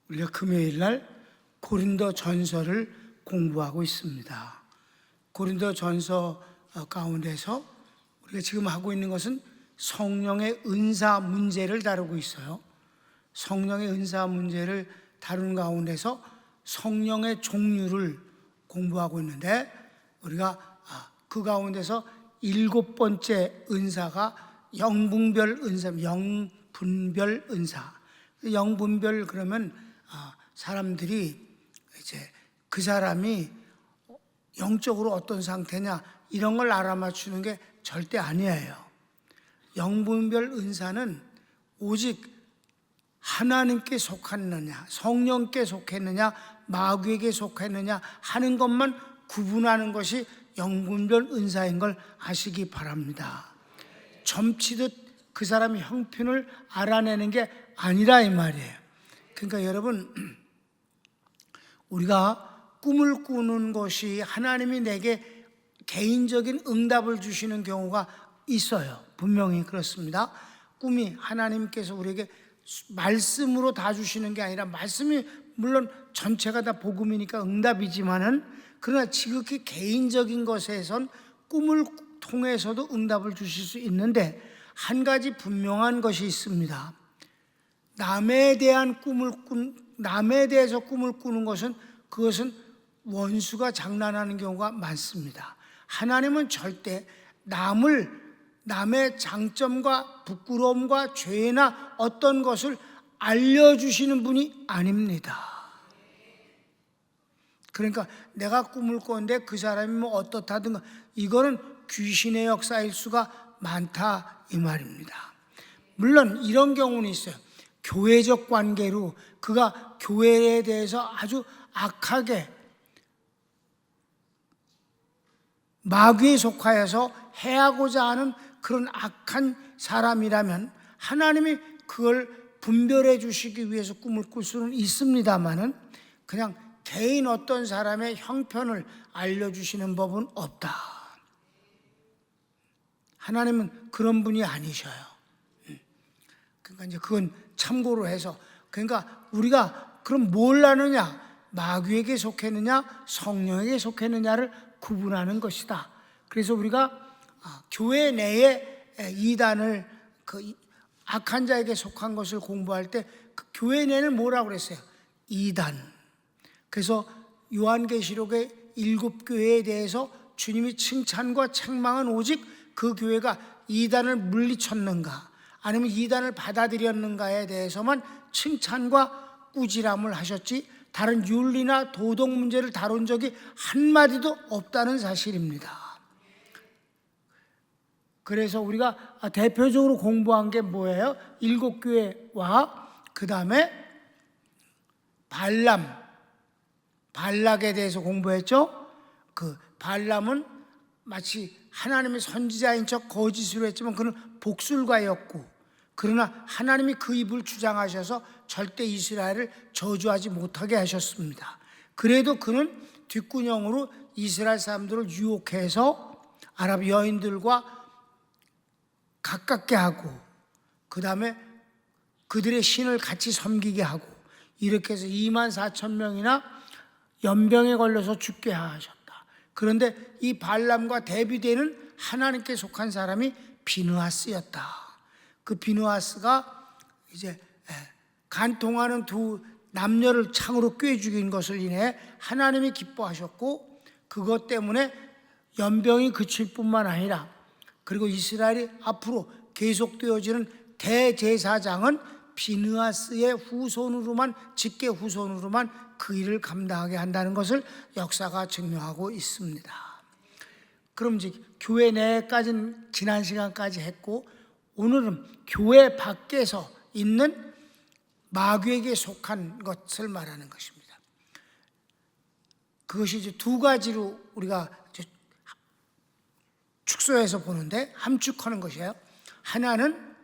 우리가 금요일 날 고린도 전서를 공부하고 있습니다. 고린도 전서 가운데서 우리가 지금 하고 있는 것은 성령의 은사 문제를 다루고 있어요. 성령의 은사 문제를 다루는 가운데서 성령의 종류를 공부하고 있는데, 우리가 그 가운데서 7번째 은사가 영분별 은사, 영분별 은사. 영분별 그러면 사람들이 이제 그 사람이 영적으로 어떤 상태냐 이런 걸 알아맞추는 게 절대 아니에요. 영분별 은사는 오직 하나님께 속했느냐, 성령께 속했느냐, 마귀에게 속했느냐 하는 것만 구분하는 것이 영분별 은사인 걸 아시기 바랍니다. 점치듯 그 사람의 형편을 알아내는 게 아니라 이 말이에요. 그러니까 여러분, 우리가 꿈을 꾸는 것이 하나님이 내게 개인적인 응답을 주시는 경우가 있어요. 분명히 그렇습니다. 꿈이 하나님께서 우리에게 말씀으로 다 주시는 게 아니라, 말씀이 물론 전체가 다 복음이니까 응답이지만은, 그러나 지극히 개인적인 것에선 꿈을 통해서도 응답을 주실 수 있는데, 한 가지 분명한 것이 있습니다. 남에 대해서 꿈을 꾸는 것은, 그것은 원수가 장난하는 경우가 많습니다. 하나님은 절대 남의 장점과 부끄러움과 죄나 어떤 것을 알려주시는 분이 아닙니다. 그러니까 내가 꿈을 꿨는데 그 사람이 뭐 어떻다든가, 이거는 귀신의 역사일 수가 많다 이 말입니다. 물론 이런 경우는 있어요. 교회적 관계로 그가 교회에 대해서 아주 악하게 마귀에 속하여서 해하고자 하는 그런 악한 사람이라면 하나님이 그걸 분별해 주시기 위해서 꿈을 꿀 수는 있습니다만은, 그냥 개인 어떤 사람의 형편을 알려주시는 법은 없다. 하나님은 그런 분이 아니셔요. 그러니까 이제 그건 참고로 해서, 그러니까 우리가 그럼 뭘 아느냐, 마귀에게 속했느냐 성령에게 속했느냐를 구분하는 것이다. 그래서 우리가 교회 내에 이단을, 그 악한 자에게 속한 것을 공부할 때 그 교회 내는 뭐라고 그랬어요? 이단. 그래서 요한계시록의 7교회에 대해서 주님이 칭찬과 책망은 오직 그 교회가 이단을 물리쳤는가 아니면 이단을 받아들였는가에 대해서만 칭찬과 꾸지람을 하셨지, 다른 윤리나 도덕 문제를 다룬 적이 한마디도 없다는 사실입니다. 그래서 우리가 대표적으로 공부한 게 뭐예요? 7교회와 그 다음에 발락에 대해서 공부했죠. 그 발람은 마치 하나님의 선지자인 척 거짓으로 했지만 그는 복술가였고, 그러나 하나님이 그 입을 주장하셔서 절대 이스라엘을 저주하지 못하게 하셨습니다. 그래도 그는 뒷구녕으로 이스라엘 사람들을 유혹해서 아랍 여인들과 가깝게 하고, 그 다음에 그들의 신을 같이 섬기게 하고, 이렇게 해서 24,000명이나 연병에 걸려서 죽게 하셨다. 그런데 이 발람과 대비되는 하나님께 속한 사람이 비느하스였다. 그 비느하스가 이제 간통하는 두 남녀를 창으로 꿰 죽인 것을 인해 하나님이 기뻐하셨고, 그것 때문에 연병이 그칠 뿐만 아니라, 그리고 이스라엘이 앞으로 계속되어지는 대제사장은 비느하스의 후손으로만, 직계 후손으로만 그 일을 감당하게 한다는 것을 역사가 증명하고 있습니다. 그럼 이제 교회 내까지는 지난 시간까지 했고, 오늘은 교회 밖에서 있는 마귀에게 속한 것을 말하는 것입니다. 그것이 이제 두 가지로 우리가 축소해서 보는데, 함축하는 것이에요. 하나는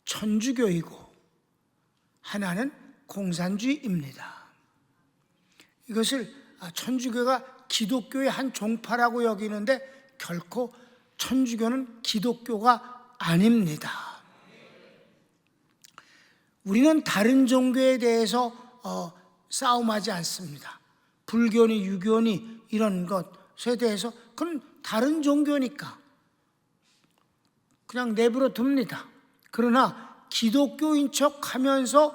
천주교이고 하나는 공산주의입니다. 이것을 천주교가 기독교의 한 종파라고 여기는데, 결코 천주교는 기독교가 아닙니다. 우리는 다른 종교에 대해서 싸움하지 않습니다. 불교니 유교니 이런 것에 대해서 그건 다른 종교니까 그냥 내버려 둡니다. 그러나 기독교인 척 하면서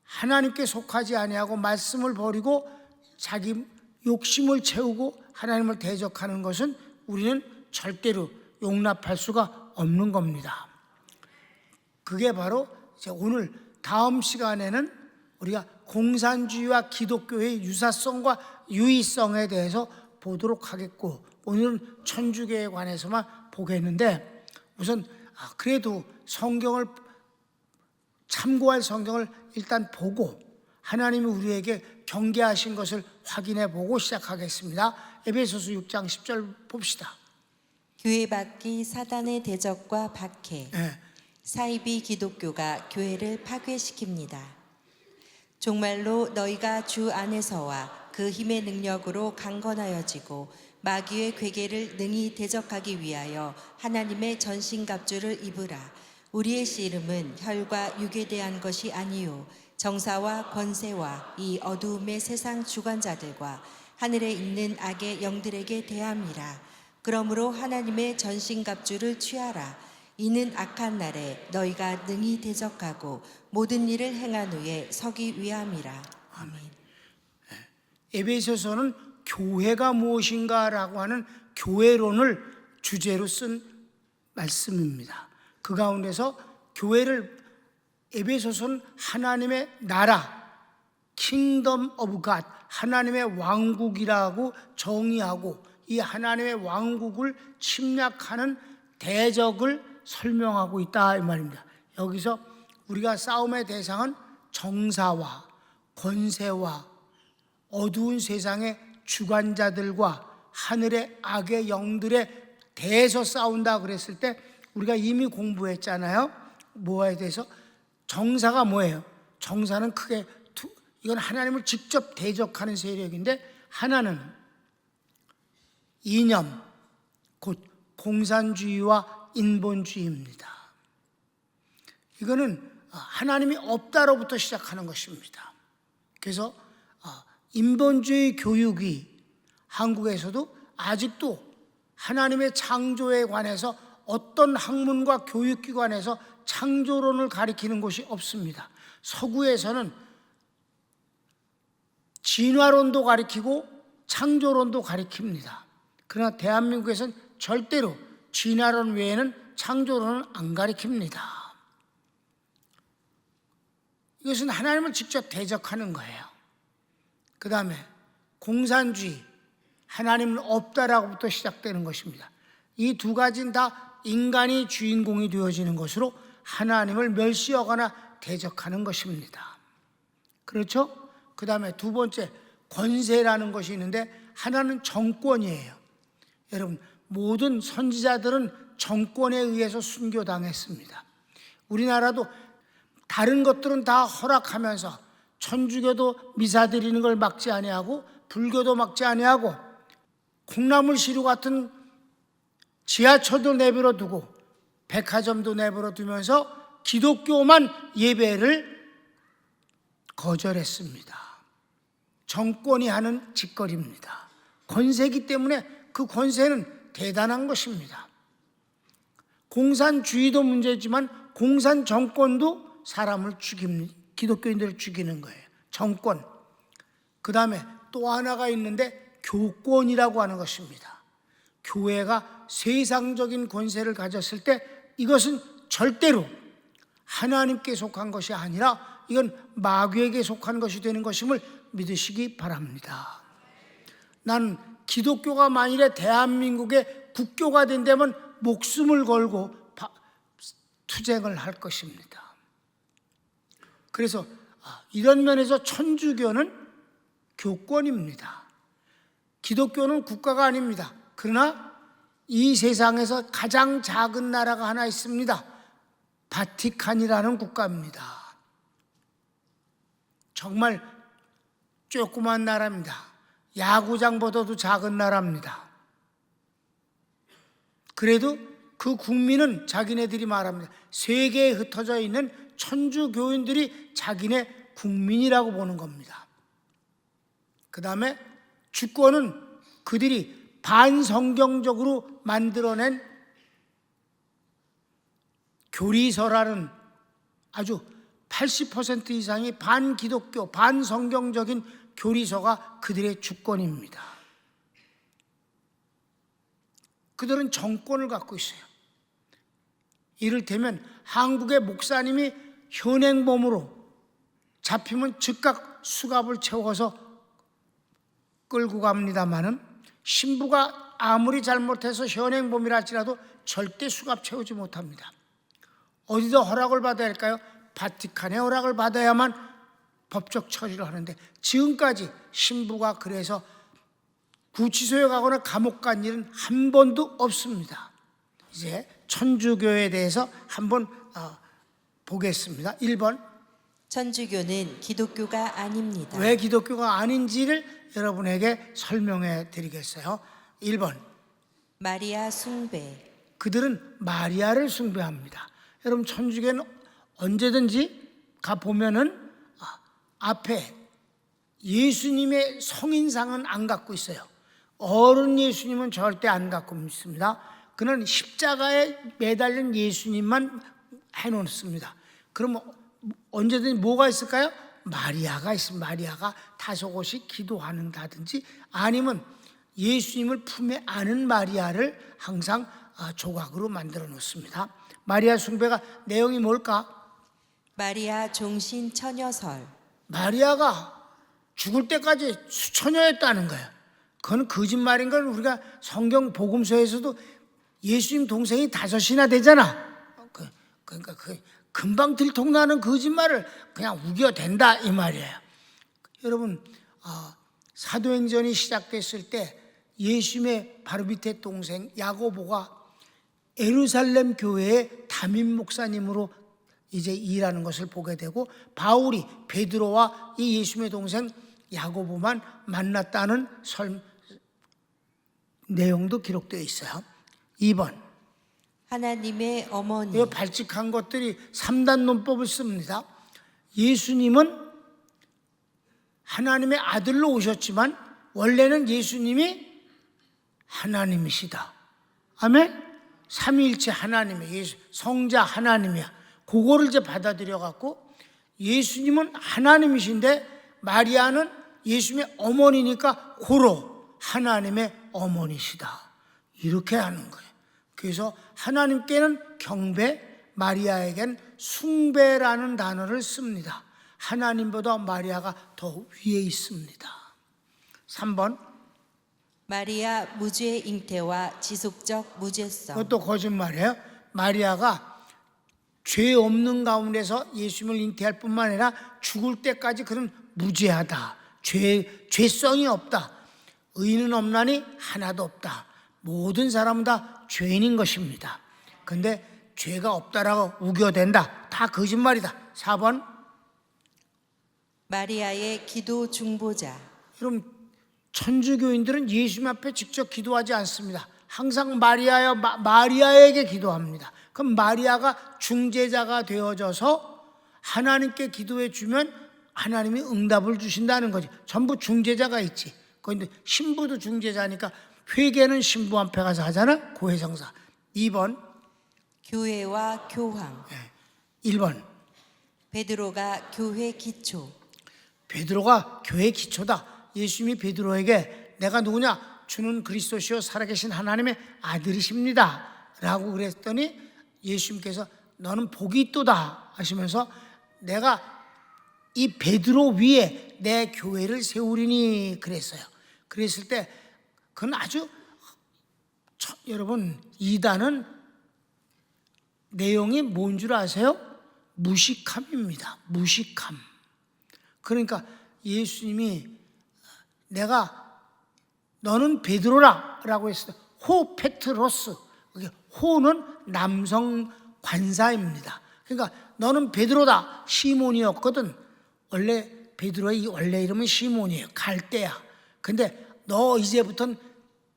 하나님께 속하지 아니하고 말씀을 버리고 자기 욕심을 채우고 하나님을 대적하는 것은 우리는 절대로 용납할 수가 없는 겁니다. 그게 바로 이제 오늘 다음 시간에는 우리가 공산주의와 기독교의 유사성과 유의성에 대해서 보도록 하겠고, 오늘은 천주교에 관해서만 보겠는데, 우선 그래도 성경을 참고할 성경을 일단 보고 하나님이 우리에게 경계하신 것을 확인해 보고 시작하겠습니다. 에베소서 6장 10절 봅시다. 교회밖이 사단의 대적과 박해, 사이비 기독교가 교회를 파괴시킵니다. 정말로 너희가 주 안에서와 그 힘의 능력으로 강건하여지고 마귀의 괴계를 능히 대적하기 위하여 하나님의 전신갑주를 입으라. 우리의 씨름은 혈과 육에 대한 것이 아니요 정사와 권세와 이 어두움의 세상 주관자들과 하늘에 있는 악의 영들에게 대함이라. 그러므로 하나님의 전신갑주를 취하라. 이는 악한 날에 너희가 능히 대적하고 모든 일을 행한 후에 서기 위함이라. 아멘. 에베소서는 교회가 무엇인가라고 하는 교회론을 주제로 쓴 말씀입니다. 그 가운데서 교회를 에베소서는 하나님의 나라, 킹덤 오브 갓, 하나님의 왕국이라고 정의하고 이 하나님의 왕국을 침략하는 대적을 설명하고 있다 이 말입니다. 여기서 우리가 싸움의 대상은 정사와 권세와 어두운 세상의 주관자들과 하늘의 악의 영들에 대해서 싸운다 그랬을 때 우리가 이미 공부했잖아요. 뭐에 대해서? 정사가 뭐예요? 정사는 크게 이건 하나님을 직접 대적하는 세력인데, 하나는 이념, 곧 공산주의와 인본주의입니다. 이거는 하나님이 없다로부터 시작하는 것입니다. 그래서 인본주의 교육이 한국에서도 아직도 하나님의 창조에 관해서 어떤 학문과 교육기관에서 창조론을 가리키는 곳이 없습니다. 서구에서는 진화론도 가리키고 창조론도 가리킵니다. 그러나 대한민국에서는 절대로 진화론 외에는 창조론은 안 가리킵니다. 이것은 하나님을 직접 대적하는 거예요. 그 다음에 공산주의, 하나님은 없다라고부터 시작되는 것입니다. 이 두 가지는 다 인간이 주인공이 되어지는 것으로 하나님을 멸시하거나 대적하는 것입니다. 그렇죠? 그 다음에 두 번째, 권세라는 것이 있는데, 하나는 정권이에요. 여러분, 모든 선지자들은 정권에 의해서 순교당했습니다. 우리나라도 다른 것들은 다 허락하면서 천주교도 미사 드리는 걸 막지 아니하고 불교도 막지 아니하고 콩나물 시루 같은 지하철도 내버려 두고 백화점도 내버려 두면서 기독교만 예배를 거절했습니다. 정권이 하는 짓거리입니다. 권세이기 때문에 그 권세는 대단한 것입니다. 공산주의도 문제지만 공산 정권도 사람을 죽입니다. 기독교인들을 죽이는 거예요. 정권. 그 다음에 또 하나가 있는데 교권이라고 하는 것입니다. 교회가 세상적인 권세를 가졌을 때 이것은 절대로 하나님께 속한 것이 아니라 이건 마귀에게 속한 것이 되는 것임을 믿으시기 바랍니다. 난 기독교가 만일에 대한민국의 국교가 된다면 목숨을 걸고 투쟁을 할 것입니다. 그래서 이런 면에서 천주교는 교권입니다. 기독교는 국가가 아닙니다. 그러나 이 세상에서 가장 작은 나라가 하나 있습니다. 바티칸이라는 국가입니다. 정말 조그만 나라입니다. 야구장보다도 작은 나라입니다. 그래도 그 국민은 자기네들이 말합니다. 세계에 흩어져 있는 천주교인들이 자기네 국민이라고 보는 겁니다. 그 다음에 주권은 그들이 반성경적으로 만들어낸 교리서라는 아주 80% 이상이 반기독교, 반성경적인 교리서가 그들의 주권입니다. 그들은 정권을 갖고 있어요. 이를테면 한국의 목사님이 현행범으로 잡히면 즉각 수갑을 채워서 끌고 갑니다마는 신부가 아무리 잘못해서 현행범이라 할지라도 절대 수갑 채우지 못합니다. 어디서 허락을 받아야 할까요? 바티칸의 허락을 받아야만 법적 처리를 하는데 지금까지 신부가 그래서 구치소에 가거나 감옥 간 일은 한 번도 없습니다. 이제 천주교에 대해서 한번 보겠습니다. 1번. 천주교는 기독교가 아닙니다. 왜 기독교가 아닌지를 여러분에게 설명해 드리겠어요. 1번. 마리아 숭배. 그들은 마리아를 숭배합니다. 여러분 천주교는 언제든지 가보면은 앞에 예수님의 성인상은 안 갖고 있어요. 어른 예수님은 절대 안 갖고 있습니다. 그는 십자가에 매달린 예수님만 해놓습니다. 그럼 언제든지 뭐가 있을까요? 마리아가 있습니다. 마리아가 다소곳이 기도하는다든지 아니면 예수님을 품에 안은 마리아를 항상 조각으로 만들어 놓습니다. 마리아 숭배가 내용이 뭘까? 마리아 종신 처녀설. 마리아가 죽을 때까지 수처녀였다는 거예요. 그건 거짓말인 걸 우리가 성경 복음서에서도 예수님 동생이 5이나 되잖아. 그러니까 금방 들통나는 거짓말을 그냥 우겨댄다 이 말이에요. 여러분 사도행전이 시작됐을 때 예수님의 바로 밑에 동생 야고보가 예루살렘 교회의 담임 목사님으로 이제 일하는 것을 보게 되고 바울이 베드로와 이 예수님의 동생 야고보만 만났다는 내용도 기록되어 있어요. 2번. 하나님의 어머니. 이 발칙한 것들이 3단 논법을 씁니다. 예수님은 하나님의 아들로 오셨지만 원래는 예수님이 하나님이시다. 아멘? 삼위일체 하나님이야. 성자 하나님이야. 그거를 이제 받아들여 갖고 예수님은 하나님이신데 마리아는 예수님의 어머니니까 고로 하나님의 어머니시다. 이렇게 하는 거예요. 그래서 하나님께는 경배, 마리아에겐 숭배라는 단어를 씁니다. 하나님보다 마리아가 더 위에 있습니다. 3번. 마리아 무죄 잉태와 지속적 무죄성. 그것도 거짓말이에요. 마리아가 죄 없는 가운데서 예수님을 잉태할 뿐만 아니라 죽을 때까지 그는 무죄하다. 죄성이 없다. 의인은 없나니 하나도 없다. 모든 사람은 다 죄인인 것입니다. 그런데 죄가 없다라고 우겨댄다. 다 거짓말이다. 4번. 마리아의 기도 중보자. 여러분 천주교인들은 예수님 앞에 직접 기도하지 않습니다. 항상 마리아에게 기도합니다. 그럼 마리아가 중재자가 되어져서 하나님께 기도해 주면 하나님이 응답을 주신다는 거죠. 전부 중재자가 있지. 그런데 신부도 중재자니까 회개는 신부 앞에 가서 하잖아. 고해성사. 2번. 교회와 교황. 1번. 베드로가 교회 기초. 베드로가 교회 기초다. 예수님이 베드로에게 내가 누구냐? 주는 그리스도시요 살아계신 하나님의 아들이십니다 라고 그랬더니 예수님께서 너는 복이 있도다 하시면서 내가 이 베드로 위에 내 교회를 세우리니 그랬어요. 그랬을 때 그건 아주 여러분 이단은 내용이 뭔 줄 아세요? 무식함입니다. 무식함. 그러니까 예수님이 내가 너는 베드로라 라고 했을 때 호 페트로스, 호는 남성 관사입니다. 그러니까 너는 베드로다. 시몬이었거든. 원래 베드로의 원래 이름은 시몬이에요. 갈대야. 근데 너 이제부터는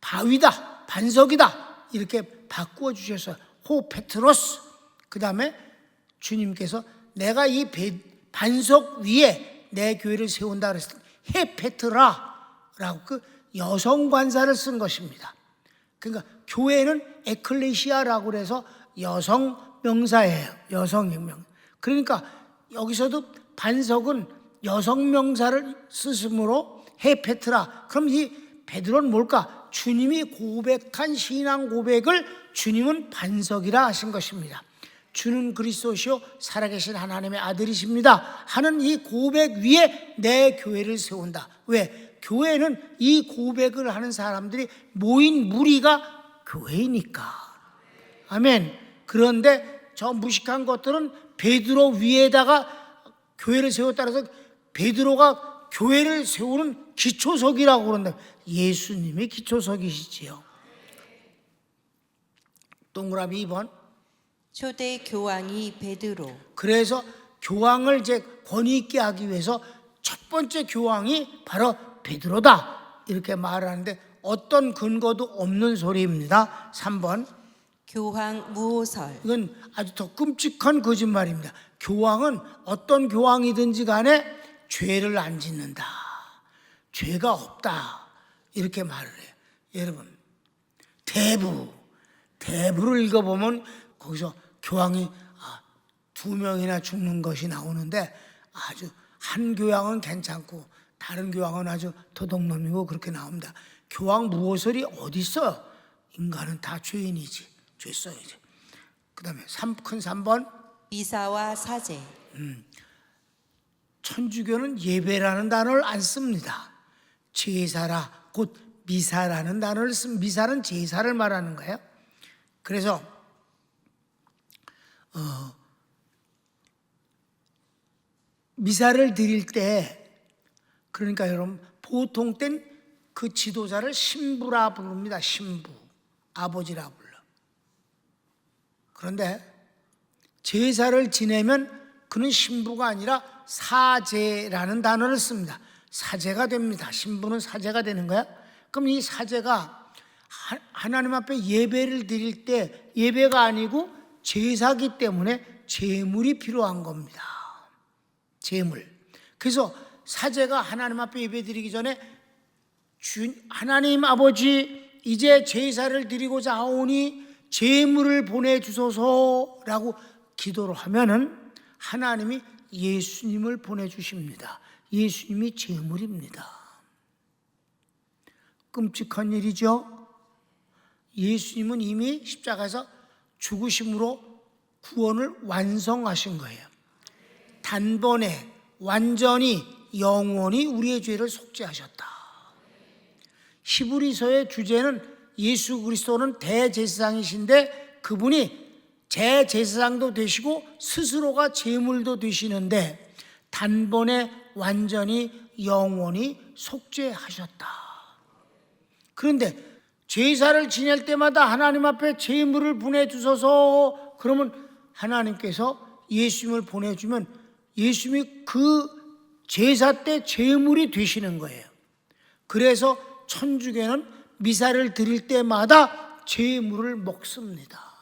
바위다, 반석이다 이렇게 바꾸어 주셨어요. 호 페트로스. 그 다음에 주님께서 내가 이 반석 위에 내 교회를 세운다 그랬을 때 헤페트라라고 그 여성 관사를 쓴 것입니다. 그러니까 교회는 에클레시아라고 그래서 여성 명사예요. 여성 명. 그러니까 여기서도 반석은 여성 명사를 쓰므로 헤페트라. 그럼 이 베드로는 뭘까? 주님이 고백한 신앙 고백을 주님은 반석이라 하신 것입니다. 주는 그리스도시요 살아계신 하나님의 아들이십니다 하는 이 고백 위에 내 교회를 세운다. 왜? 교회는 이 고백을 하는 사람들이 모인 무리가 교회이니까. 아멘. 그런데 저 무식한 것들은 베드로 위에다가 교회를 세웠다 해서 베드로가 교회를 세우는 기초석이라고 그런다. 예수님이 기초석이시지요. 동그라미 2번. 초대 교황이 베드로. 그래서 교황을 이제 권위 있게 하기 위해서 첫 번째 교황이 바로 베드로다 이렇게 말하는데 어떤 근거도 없는 소리입니다. 3번. 교황 무호설. 이건 아주 더 끔찍한 거짓말입니다. 교황은 어떤 교황이든지 간에 죄를 안 짓는다, 죄가 없다 이렇게 말을 해요. 여러분, 대부를 읽어보면 거기서 교황이 2명이나 죽는 것이 나오는데 아주 한 교황은 괜찮고 다른 교황은 아주 도둑놈이고 그렇게 나옵니다. 교황 무호설이 어디 있어요? 인간은 다 죄인이지, 죄 써야지. 그 다음에 큰 3번. 미사와 사제. 천주교는 예배라는 단어를 안 씁니다. 제사라 곧 미사라는 단어를 씁니다. 미사는 제사를 말하는 거예요. 그래서 미사를 드릴 때 그러니까 여러분 보통 땐 그 지도자를 신부라 부릅니다. 신부, 아버지라 불러. 그런데 제사를 지내면 그는 신부가 아니라 사제라는 단어를 씁니다. 사제가 됩니다. 신부는 사제가 되는 거야. 그럼 이 사제가 하나님 앞에 예배를 드릴 때 예배가 아니고 제사기 때문에 제물이 필요한 겁니다. 제물. 그래서 사제가 하나님 앞에 예배 드리기 전에 하나님 아버지 이제 제사를 드리고자 하오니 제물을 보내주소서라고 기도를 하면은 하나님이 예수님을 보내주십니다. 예수님이 제물입니다. 끔찍한 일이죠. 예수님은 이미 십자가에서 죽으심으로 구원을 완성하신 거예요. 단번에 완전히 영원히 우리의 죄를 속죄하셨다. 히브리서의 주제는 예수 그리스도는 대제사장이신데 그분이 제제사장도 되시고 스스로가 제물도 되시는데 단번에 완전히 영원히 속죄하셨다. 그런데 제사를 지낼 때마다 하나님 앞에 제물을 보내주소서 그러면 하나님께서 예수님을 보내주면 예수님이 그 제사 때 제물이 되시는 거예요. 그래서 천주교는 미사를 드릴 때마다 제물을 먹습니다.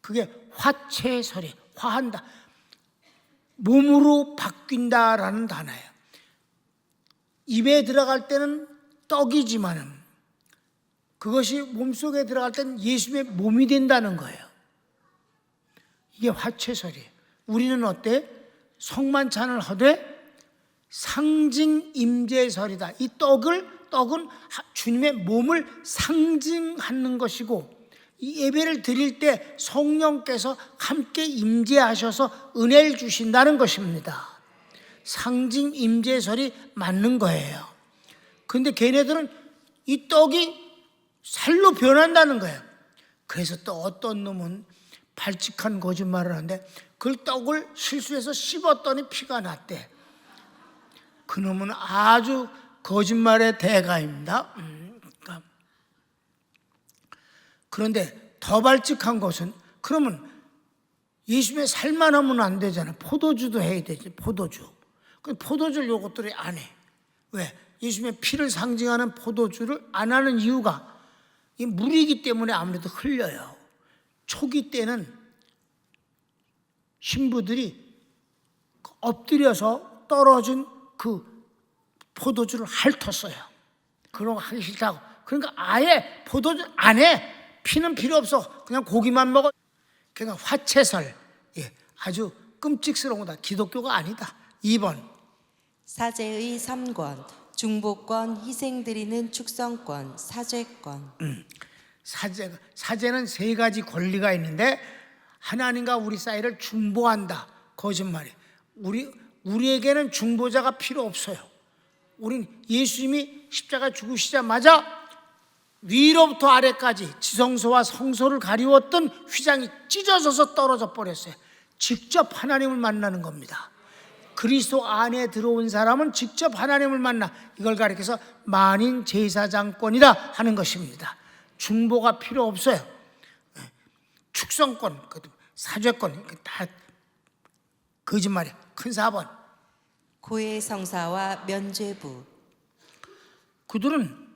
그게 화채설이, 화한다, 몸으로 바뀐다라는 단어예요. 입에 들어갈 때는 떡이지만은 그것이 몸속에 들어갈 때는 예수님의 몸이 된다는 거예요. 이게 화채설이에요. 우리는 어때? 성만찬을 하되 상징 임재설이다. 이 떡은 주님의 몸을 상징하는 것이고 이 예배를 드릴 때 성령께서 함께 임재하셔서 은혜를 주신다는 것입니다. 상징 임재설이 맞는 거예요. 그런데 걔네들은 이 떡이 살로 변한다는 거예요. 그래서 또 어떤 놈은 발칙한 거짓말을 하는데 그 떡을 실수해서 씹었더니 피가 났대. 그 놈은 아주 거짓말의 대가입니다. 그런데 더 발칙한 것은 그러면 예수님의 살만 하면 안 되잖아. 포도주도 해야 되지. 포도주. 포도주를 요것들이 안 해. 왜? 예수님의 피를 상징하는 포도주를 안 하는 이유가 이 물이기 때문에 아무래도 흘려요. 초기 때는 신부들이 엎드려서 떨어진 그 포도주를 핥았어요. 그런 거 하기 싫다고. 그러니까 아예 포도주 안에 피는 필요 없어. 그냥 고기만 먹어. 그러니까 화채설. 예, 아주 끔찍스러운 거다. 기독교가 아니다. 2번. 사제의 3권, 중보권, 희생드리는 축성권, 사죄권. 사제는 세 가지 권리가 있는데 하나님과 우리 사이를 중보한다. 거짓말이에요. 우리에게는 중보자가 필요 없어요. 우린 예수님이 십자가 죽으시자마자 위로부터 아래까지 지성소와 성소를 가리웠던 휘장이 찢어져서 떨어져 버렸어요. 직접 하나님을 만나는 겁니다. 그리스도 안에 들어온 사람은 직접 하나님을 만나. 이걸 가리켜서 만인 제사장권이다 하는 것입니다. 중보가 필요 없어요. 축성권, 사죄권 다 거짓말이야. 큰 4번. 고해 성사와 면죄부. 그들은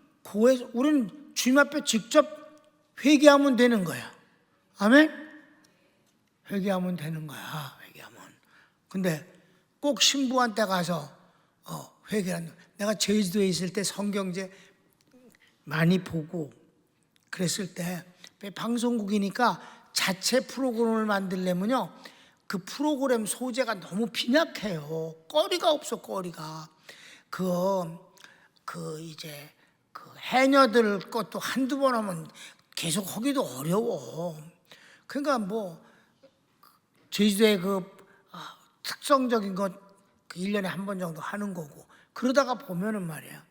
우리는 주님 앞에 직접 회개하면 되는 거야. 아멘? 회개하면 되는 거야. 회개하면. 근데 꼭 신부한테 가서 회개하는. 내가 제주도에 있을 때 성경제 많이 보고 그랬을 때 방송국이니까 자체 프로그램을 만들려면요, 그 프로그램 소재가 너무 빈약해요. 거리가 없어. 거리가 이제 해녀들 것도 한두 번 하면 계속 하기도 어려워. 그러니까 뭐 제주도의 특성적인 것 1년에 한 번 정도 하는 거고, 그러다가 보면은 말이야,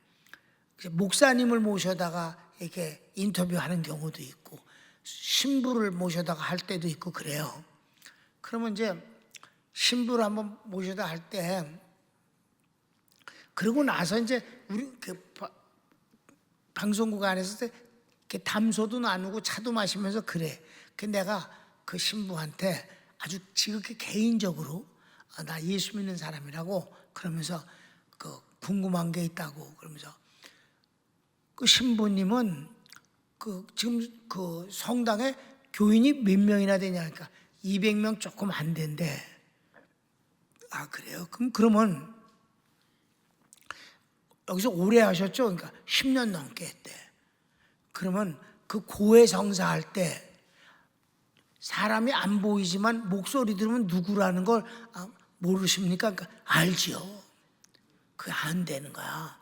목사님을 모셔다가 이렇게 인터뷰하는 경우도 있고 신부를 모셔다가 할 때도 있고 그래요. 그러면 이제 신부를 한번 모셔다 할 때, 그러고 나서 이제 우리 방송국 안에서 이렇게 담소도 나누고 차도 마시면서 그래. 내가 그 신부한테 아주 지극히 개인적으로 나 예수 믿는 사람이라고 그러면서 궁금한 게 있다고 그러면서, 그 신부님은 지금 성당에 교인이 몇 명이나 되냐니까 200명 조금 안 된대. 아, 그래요? 그러면 여기서 오래 하셨죠? 그러니까 10년 넘게 했대. 그러면 그 고해 성사할 때 사람이 안 보이지만 목소리 들으면 누구라는 걸 모르십니까? 그러니까 알지요. 그게 안 되는 거야.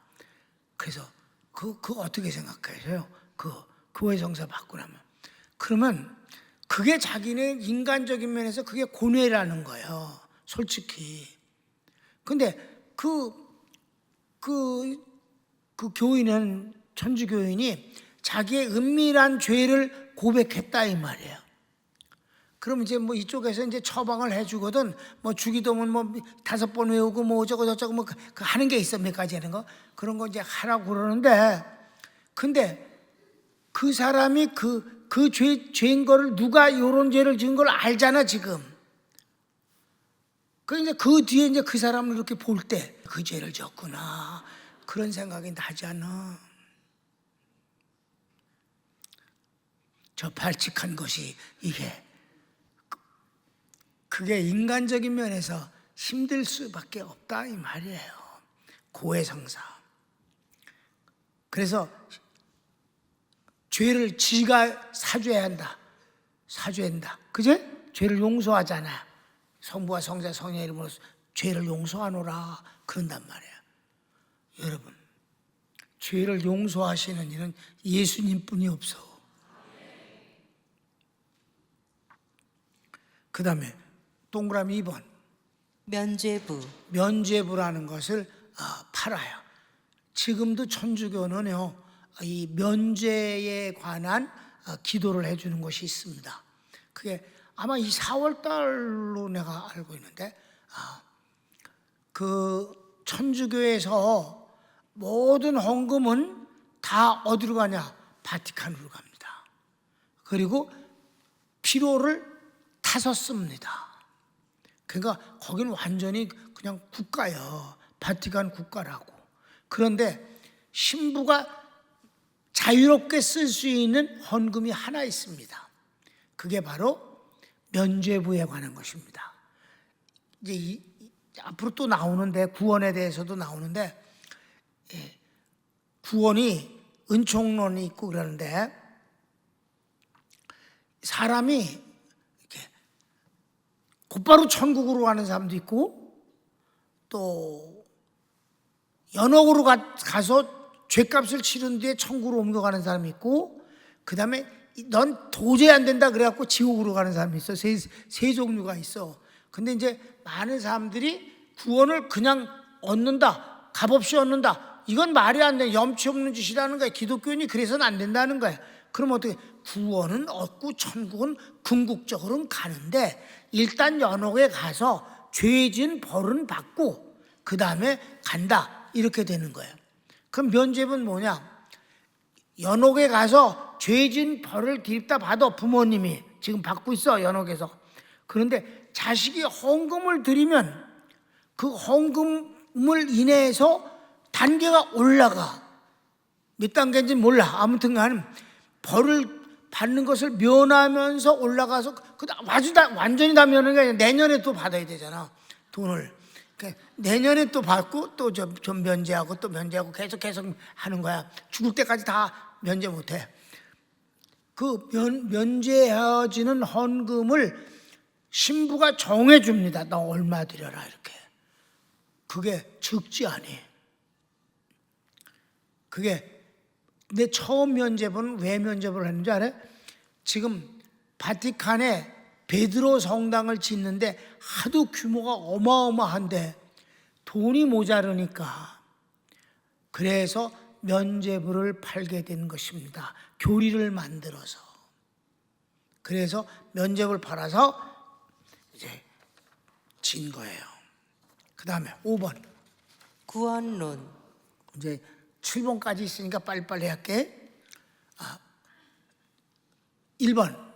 그래서 그거 어떻게 생각하세요? 고해 성사 받고 나면. 그러면 그게 자기네 인간적인 면에서 그게 고뇌라는 거예요. 솔직히. 근데 그 교인은, 천주교인이 자기의 은밀한 죄를 고백했다 이 말이에요. 그럼 이제 뭐 이쪽에서 이제 처방을 해주거든. 뭐 주기도문 뭐 5번 외우고 뭐 어쩌고 저쩌고 뭐 하는 게 있어. 몇 가지 하는 거. 그런 거 이제 하라고 그러는데, 근데 그 사람이 그 죄인 거를, 누가 요런 죄를 지은 걸 알잖아 지금. 이제 그 뒤에 이제 그 사람을 이렇게 볼 때 그 죄를 졌구나 그런 생각이 나잖아. 저 발칙한 것이 그게 인간적인 면에서 힘들 수밖에 없다 이 말이에요. 고해성사. 그래서 죄를 지가 사죄한다. 그제? 죄를 용서하잖아. 성부와 성자 성령의 이름으로 죄를 용서하노라 그런단 말이에요. 여러분, 죄를 용서하시는 이는 예수님뿐이 없어. 그 다음에 동그라미 2번. 면죄부라는 것을 팔아요. 지금도 천주교는요, 이 면죄에 관한 기도를 해주는 것이 있습니다. 그게 아마 이 4월 달로 내가 알고 있는데, 그 천주교에서 모든 헌금은 다 어디로 가냐? 바티칸으로 갑니다. 그리고 피로를 타서 씁니다. 그러니까 거기는 완전히 그냥 국가예요. 바티칸 국가라고. 그런데 신부가 자유롭게 쓸 수 있는 헌금이 하나 있습니다. 그게 바로 면죄부에 관한 것입니다. 이제 앞으로 또 나오는데 구원에 대해서도 나오는데 구원이 은총론이 있고 그러는데 사람이 이렇게 곧바로 천국으로 가는 사람도 있고 또 연옥으로 가서 죄값을 치른 뒤에 천국으로 옮겨가는 사람이 있고 그 다음에 넌 도저히 안 된다 그래갖고 지옥으로 가는 사람이 있어. 세 종류가 있어. 근데 이제 많은 사람들이 구원을 그냥 얻는다, 값없이 얻는다, 이건 말이 안 돼. 염치 없는 짓이라는 거야. 기독교인이 그래서는 안 된다는 거야. 그럼 어떻게? 구원은 얻고 천국은 궁극적으로는 가는데 일단 연옥에 가서 죄진 벌은 받고 그 다음에 간다, 이렇게 되는 거예요. 그럼 면죄부는 뭐냐? 연옥에 가서 죄진 벌을 디립다 받아. 부모님이 지금 받고 있어, 연옥에서. 그런데 자식이 헌금을 드리면 그 헌금을 인해서 단계가 올라가. 몇 단계인지 몰라. 아무튼 간 벌을 받는 것을 면하면서 올라가서 완전히 다 면하는 게 아니라 내년에 또 받아야 되잖아, 돈을. 그러니까 내년에 또 받고 또 좀 면제하고 또 면제하고 계속 하는 거야. 죽을 때까지 다 면제 못해. 그 면제해지는 헌금을 신부가 정해줍니다. 너 얼마 드려라, 이렇게. 그게 적지 않니. 그게 내 처음 면제부는 왜 면제부를 했는지 알아요? 지금 바티칸에 베드로 성당을 짓는데 하도 규모가 어마어마한데 돈이 모자르니까 그래서 면제부를 팔게 된 것입니다. 교리를 만들어서. 그래서 면제부를 팔아서 이제 진 거예요. 그 다음에 5번. 구원론. 이제 7번까지 있으니까 빨리빨리 할게. 1번.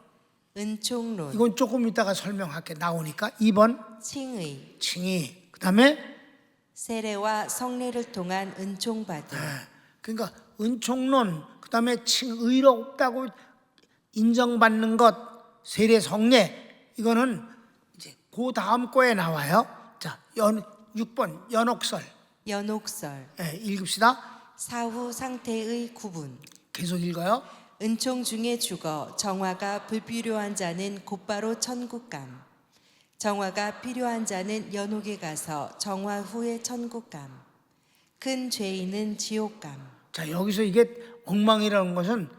은총론. 이건 조금 이따가 설명할게. 나오니까. 2번. 칭의. 칭의. 그 다음에 세례와 성례를 통한 은총받음. 그러니까 은총론, 그 다음에 의롭다고 인정받는 것, 세례, 성례, 이거는 이제 그 다음 거에 나와요. 자, 6번 연옥설. 연옥설. 읽읍시다. 사후 상태의 구분. 계속 읽어요. 은총 중에 죽어 정화가 불필요한 자는 곧바로 천국감. 정화가 필요한 자는 연옥에 가서 정화 후에 천국감. 큰 죄인은 지옥감. 자, 여기서 이게 엉망이라는 것은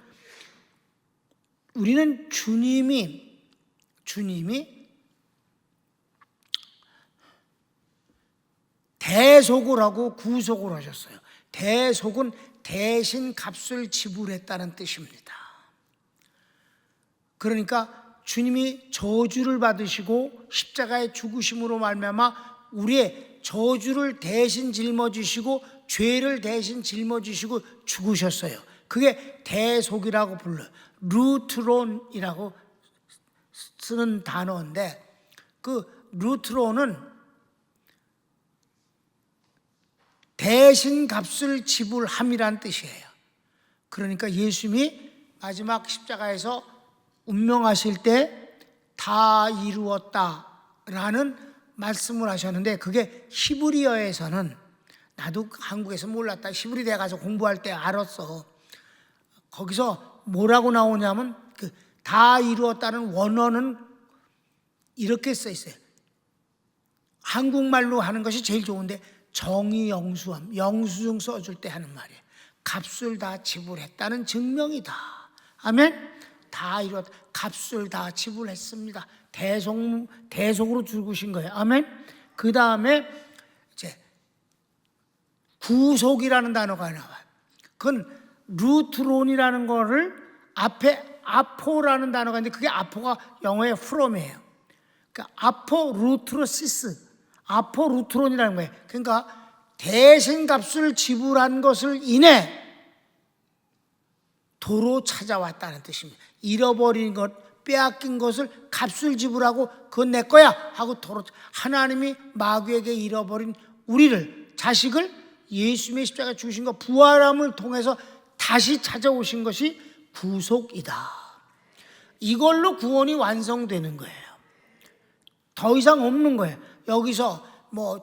우리는 주님이 대속을 하고 구속을 하셨어요. 대속은 대신 값을 지불했다는 뜻입니다. 그러니까 주님이 저주를 받으시고 십자가의 죽으심으로 말미암아 우리의 저주를 대신 짊어지시고 죄를 대신 짊어지시고 죽으셨어요. 그게 대속이라고 불러요. 루트론이라고 쓰는 단어인데 그 루트론은 대신 값을 지불함이란 뜻이에요. 그러니까 예수님이 마지막 십자가에서 운명하실 때 다 이루었다라는 말씀을 하셨는데 그게 히브리어에서는, 나도 한국에서 몰랐다, 히브리어에 가서 공부할 때 알았어. 거기서 뭐라고 나오냐면 그 다 이루었다는 원어는 이렇게 써 있어요. 한국말로 하는 것이 제일 좋은데 정의 영수함, 영수증 써줄 때 하는 말이에요. 값을 다 지불했다는 증명이다. 아멘. 다 이뤘다. 값을 다 지불했습니다. 대속으로 죽으신 거예요. 아멘. 그 다음에 이제 구속이라는 단어가 나와요. 그건 루트론이라는 거를 앞에 아포라는 단어가 있는데 그게 아포가 영어의 from이에요. 그러니까 아포 루트로시스, 아포 루트론이라는 거예요. 그러니까 대신 값을 지불한 것을 인해 도로 찾아왔다는 뜻입니다. 잃어버린 것, 빼앗긴 것을 값을 지불하고 그건 내 거야 하고 도로, 하나님이 마귀에게 잃어버린 우리를, 자식을 예수님의 십자가 주신 것, 부활함을 통해서 다시 찾아오신 것이 구속이다. 이걸로 구원이 완성되는 거예요. 더 이상 없는 거예요. 여기서 뭐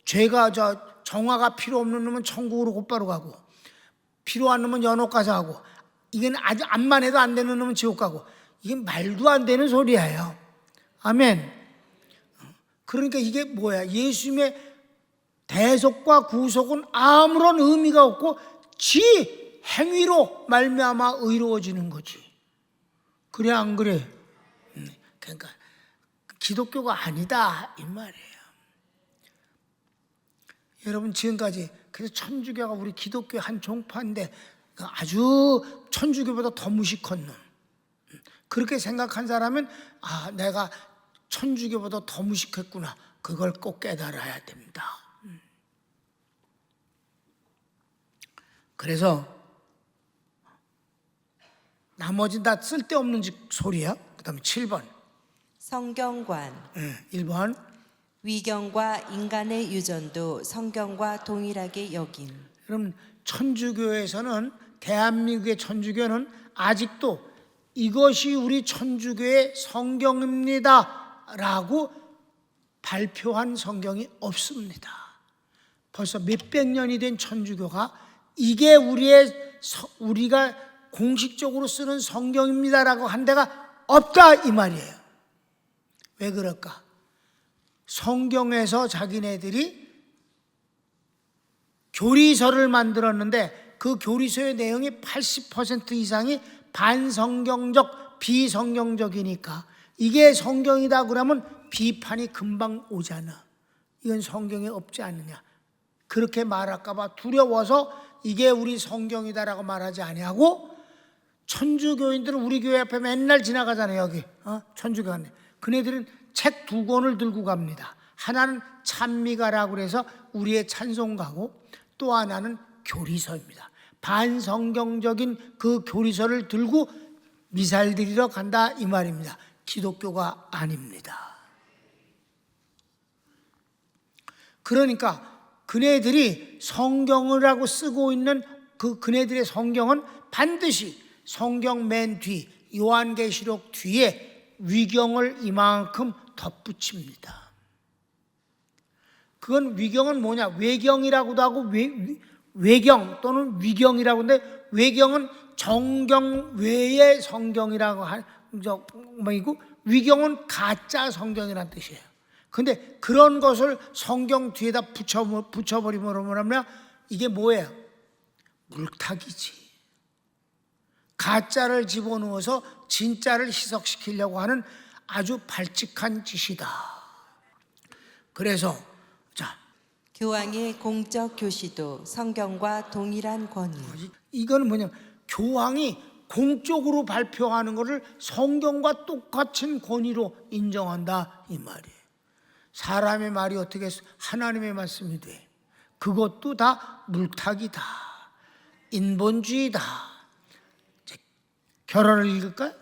죄가 정화가 필요 없는 놈은 천국으로 곧바로 가고 필요한 놈은 연옥 가서 하고 이건 아주 암만 해도 안 되는 놈은 지옥 가고 이게 말도 안 되는 소리예요. 아멘. 그러니까 이게 뭐야? 예수님의 대속과 구속은 아무런 의미가 없고 지 행위로 말미암아 의로워지는 거지. 그래 안 그래? 그러니까 기독교가 아니다 이 말이에요. 여러분 지금까지 그래서 천주교가 우리 기독교의 한 종파인데 아주 천주교보다 더 무식한 놈. 그렇게 생각한 사람은 내가 천주교보다 더 무식했구나. 그걸 꼭 깨달아야 됩니다. 그래서 나머지 다 쓸데없는 소리야. 그 다음에 7번 성경관. 1번 위경과 인간의 유전도 성경과 동일하게 여김. 그럼 천주교에서는 대한민국의 천주교는 아직도 이것이 우리 천주교의 성경입니다 라고 발표한 성경이 없습니다. 벌써 몇백 년이 된 천주교가 이게 우리가 공식적으로 쓰는 성경입니다라고 한 데가 없다 이 말이에요. 왜 그럴까? 성경에서 자기네들이 교리서를 만들었는데 그 교리서의 내용이 80% 이상이 반성경적, 비성경적이니까 이게 성경이다 그러면 비판이 금방 오잖아. 이건 성경에 없지 않느냐. 그렇게 말할까 봐 두려워서 이게 우리 성경이다라고 말하지 아니하고 천주교인들은 우리 교회 앞에 맨날 지나가잖아요. 여기 천주교인들. 그네들은 책 2권을 들고 갑니다. 하나는 찬미가라고 해서 우리의 찬송가고 또 하나는 교리서입니다. 반성경적인 그 교리서를 들고 미사를 드리러 간다 이 말입니다. 기독교가 아닙니다. 그러니까 그네들이 성경을 하고 쓰고 있는 그네들의 성경은 반드시 성경 맨 뒤 요한계시록 뒤에 위경을 이만큼 덧붙입니다. 그건 위경은 뭐냐? 외경이라고도 하고 외경 또는 위경이라고 하는데 외경은 정경 외의 성경이라고 하는 뭐이고 위경은 가짜 성경이라는 뜻이에요. 근데 그런 것을 성경 뒤에다 붙여버리면 뭐냐면 이게 뭐예요? 물타기지. 가짜를 집어넣어서 진짜를 희석시키려고 하는 아주 발칙한 짓이다. 그래서 교황의 공적 교시도 성경과 동일한 권위. 이거는 뭐냐면 교황이 공적으로 발표하는 것을 성경과 똑같은 권위로 인정한다 이 말이에요. 사람의 말이 어떻게 하나님의 말씀이 돼? 그것도 다 물타기다. 인본주의다. 결론을 읽을까요?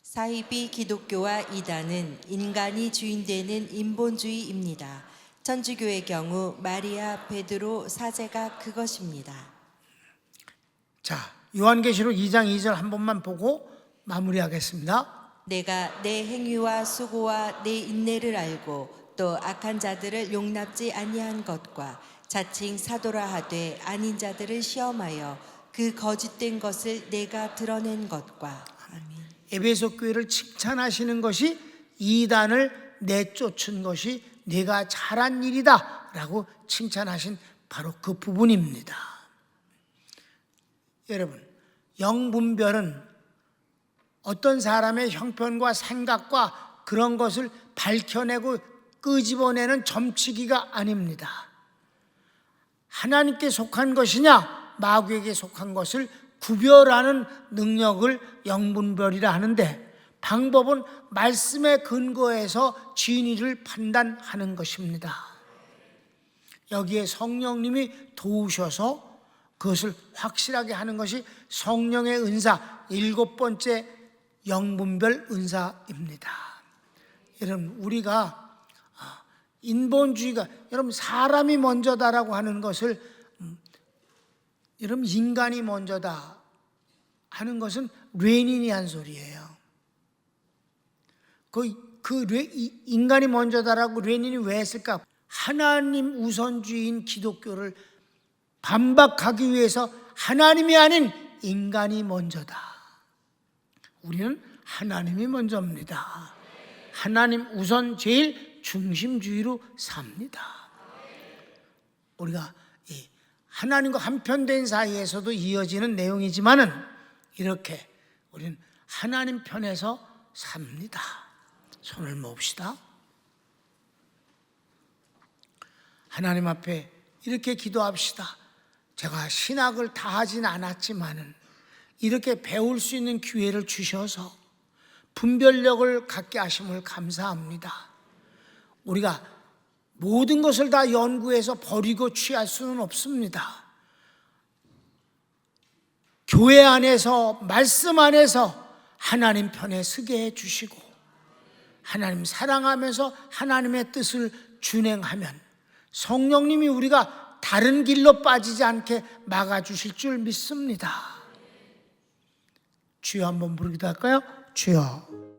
사이비 기독교와 이단은 인간이 주인되는 인본주의입니다. 천주교의 경우 마리아 베드로 사제가 그것입니다. 자, 요한계시록 2장 2절 한 번만 보고 마무리하겠습니다. 내가 내 행위와 수고와 내 인내를 알고 또 악한 자들을 용납지 아니한 것과 자칭 사도라 하되 아닌 자들을 시험하여 그 거짓된 것을 내가 드러낸 것과. 아멘. 에베소 교회를 칭찬하시는 것이 이단을 내쫓은 것이 내가 잘한 일이다 라고 칭찬하신 바로 그 부분입니다. 여러분, 영분별은 어떤 사람의 형편과 생각과 그런 것을 밝혀내고 끄집어내는 점치기가 아닙니다. 하나님께 속한 것이냐 마귀에게 속한 것을 구별하는 능력을 영분별이라 하는데 방법은 말씀에 근거해서 진리를 판단하는 것입니다. 여기에 성령님이 도우셔서 그것을 확실하게 하는 것이 성령의 은사 7번째 영분별 은사입니다. 여러분 우리가 인본주의가 여러분 사람이 먼저다라고 하는 것을 여러분 인간이 먼저다 하는 것은 레닌이 한 소리예요. 인간이 먼저다라고 레닌이 왜 했을까? 하나님 우선주의인 기독교를 반박하기 위해서 하나님이 아닌 인간이 먼저다. 우리는 하나님이 먼저입니다. 하나님 우선 제일 중심주의로 삽니다. 우리가 이 하나님과 한편된 사이에서도 이어지는 내용이지만은 이렇게 우리는 하나님 편에서 삽니다. 손을 모읍시다. 하나님 앞에 이렇게 기도합시다. 제가 신학을 다 하진 않았지만은 이렇게 배울 수 있는 기회를 주셔서 분별력을 갖게 하심을 감사합니다. 우리가 모든 것을 다 연구해서 버리고 취할 수는 없습니다. 교회 안에서, 말씀 안에서 하나님 편에 서게 해주시고 하나님 사랑하면서 하나님의 뜻을 준행하면 성령님이 우리가 다른 길로 빠지지 않게 막아주실 줄 믿습니다. 주여 한번 부르기도 할까요? 주여.